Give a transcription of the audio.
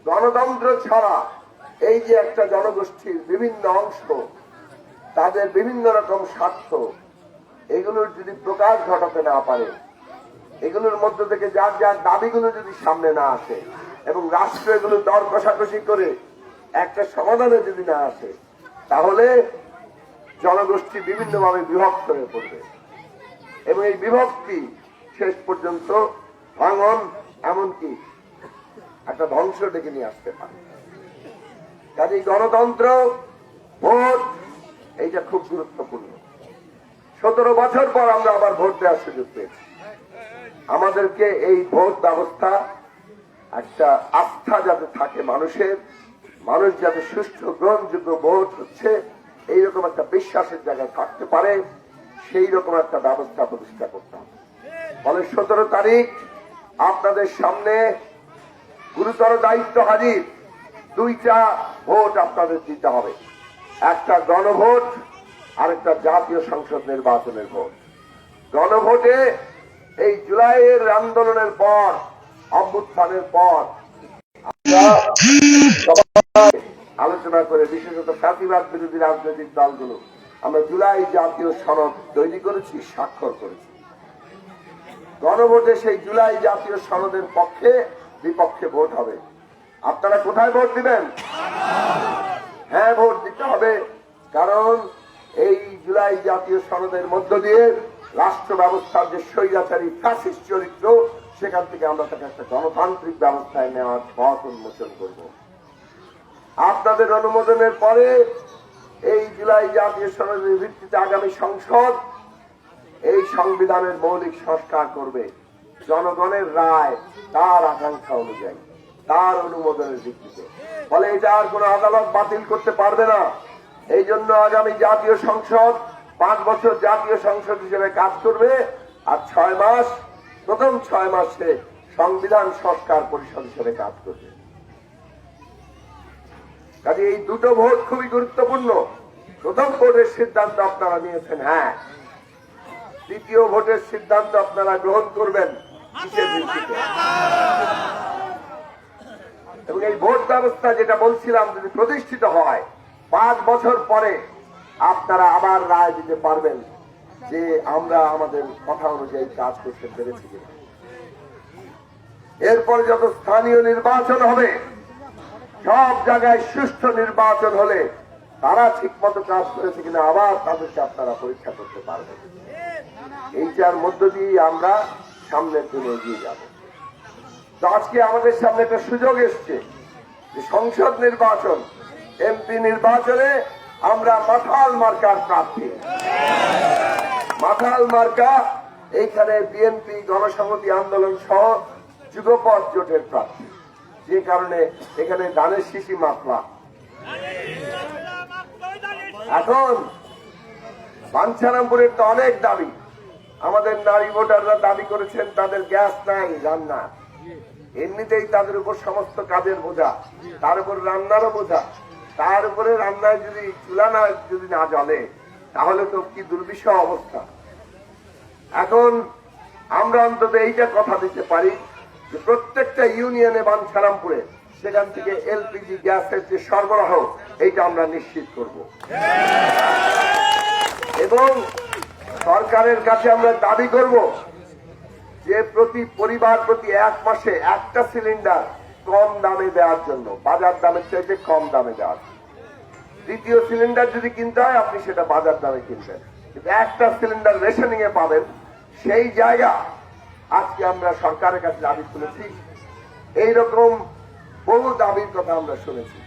গণতন্ত্র ছাড়া এই যে একটা জনগোষ্ঠীর বিভিন্ন অংশ, তাদের বিভিন্ন রকম স্বার্থ, এগুলোর যদি প্রকাশ ঘটাতে না পারে, এগুলোর মধ্য থেকে যার যার দাবিগুলো যদি সামনে না আসে এবং রাষ্ট্র এগুলো দর কষাকষি করে একটা সমাধানে যদি না আসে, তাহলে জনগোষ্ঠী বিভিন্নভাবে বিভক্ত হয়ে পড়বে এবং এই বিভক্তি শেষ পর্যন্ত ভাঙন, এমনকি একটা ধ্বংস ডেকে নিয়ে আসতে পারে। কাজে গণতন্ত্র, ভোট, এইটা খুব গুরুত্বপূর্ণ। 17 বছর পর আমরা আবার ভোট দেওয়ার সুযোগ পেয়েছি। আমাদেরকে এই ভোট ব্যবস্থা একটা আস্থা যাতে থাকে মানুষের, মানুষ যাতে সুষ্ঠু গ্রহণযোগ্য ভোট হচ্ছে এইরকম একটা বিশ্বাসের জায়গায় থাকতে পারে, সেই রকম একটা ব্যবস্থা প্রতিষ্ঠা করতে হবে। ফলে 17 তারিখ আপনাদের সামনে গুরুতর দায়িত্ব হাজির। 2টা ভোট আপনাদের দিতে হবে, একটা গণভোট আর একটা জাতীয় সংসদ নির্বাচনের ভোট। গণভোটে এই জুলাইয়ের আন্দোলনের পর, অভ্যুত্থানের পর আমরা সবাই আলোচনা করে, বিশেষত ফ্যাসিবাদ বিরোধী রাজনৈতিক দলগুলো, আমরা জুলাই জাতীয় সনদ তৈরি করেছি, স্বাক্ষর করেছি। গণভোটে সেই জুলাই জাতীয় সনদের পক্ষে বিপক্ষে ভোট হবে। আপনারা কোথায় ভোট দিবেন? হ্যাঁ, ভোট দিতে হবে, কারণ এই জুলাই জাতীয় সনদের মধ্য দিয়ে রাষ্ট্র ব্যবস্থার যে স্বৈরাচারী ফ্যাসিস্ট চরিত্র, সেখান থেকে আমরা তাকে একটা গণতান্ত্রিক ব্যবস্থায় নেওয়ার পথ উন্মোচন করব। আপনাদের অনুমোদনের পরে এই জুলাই জাতীয় সনদের ভিত্তিতে আগামী সংসদ এই সংবিধানের মৌলিক সংস্কার করবে জনগণের রায়, তার আকাঙ্ক্ষা অনুযায়ী, তার অনুমোদনের ভিত্তিতে। ফলে এটা আর কোন আদালত বাতিল করতে পারবে না। এই জন্য আগামী জাতীয় সংসদ 5 বছর জাতীয় সংসদ হিসেবে কাজ করবে, আর 6 মাস, প্রথম 6 মাসে সংবিধান সংস্কার পরিষদ হিসেবে কাজ করবে। কাজে এই দুটো ভোট খুবই গুরুত্বপূর্ণ। প্রথম ভোটের সিদ্ধান্ত আপনারা নিয়েছেন, হ্যাঁ। দ্বিতীয় ভোটের সিদ্ধান্ত আপনারা গ্রহণ করবেন কিসের ভিত্তিতে? এবং এই ভোট ব্যবস্থা যেটা বলছিলাম, যদি প্রতিষ্ঠিত হয়, 5 বছর পরে আপনারা আবার রায় দিতে পারবেন যে আমরা আমাদের কথা অনুযায়ী কাজ করতে পেরেছি কিনা। এরপরে যত স্থানীয় নির্বাচন হবে, সব জায়গায় সুষ্ঠু নির্বাচন হলে তারা ঠিক মতো কাজ করেছে কিনা আবার তাদেরকে আপনারা পরীক্ষা করতে পারবেন। এইটার মধ্য দিয়ে আমরা সামনের দিনে এগিয়ে যাব। তো আজকে আমাদের সামনে একটা সুযোগ এসছে যে সংসদ নির্বাচন, এমপি নির্বাচনে আমরা মাথাল মার্কার প্রার্থী। মাথাল মার্কা এইখানে বিএনপি, গণসংহতি আন্দোলন সহ যুগপথ জোটের প্রার্থী, যে কারণে এখানে ধানের শিশি মাতলা। এখন বাঞ্ছারামপুরের তো অনেক দাবি, আমাদের নারী ভোটাররা দাবি করেছেন তাদের গ্যাস নাই, রান্না, এমনিতেই তাদের উপর সমস্ত কাজের বোঝা, তার উপর রান্নারও বোঝা, তার উপরে রান্নায় যদি চুলা যদি না জ্বলে, তাহলে তো কি দুর্বিষহ অবস্থা। এখন আমরা অন্তত এইটা কথা দিতে পারি যে প্রত্যেকটা ইউনিয়নে বাঞ্ছারামপুরে সেখান থেকে এলপিজি গ্যাসের যে সরবরাহ, এইটা আমরা নিশ্চিত করব। এবং সরকারের কাছে আমরা দাবি করব যে প্রতি পরিবার প্রতি 1 মাসে একটা সিলিন্ডার কম দামে দেওয়ার জন্য, বাজার দামের চাইতে কম দামে দেওয়ার। দ্বিতীয় সিলিন্ডার যদি কিনতে হয়, আপনি সেটা বাজার দামে কিনবেন, কিন্তু একটা সিলিন্ডার রেশনিং এ পাবেন। সেই জায়গা আজকে আমরা সরকারের কাছে দাবি তুলেছি। এইরকম বহু দাবির কথা আমরা শুনেছি।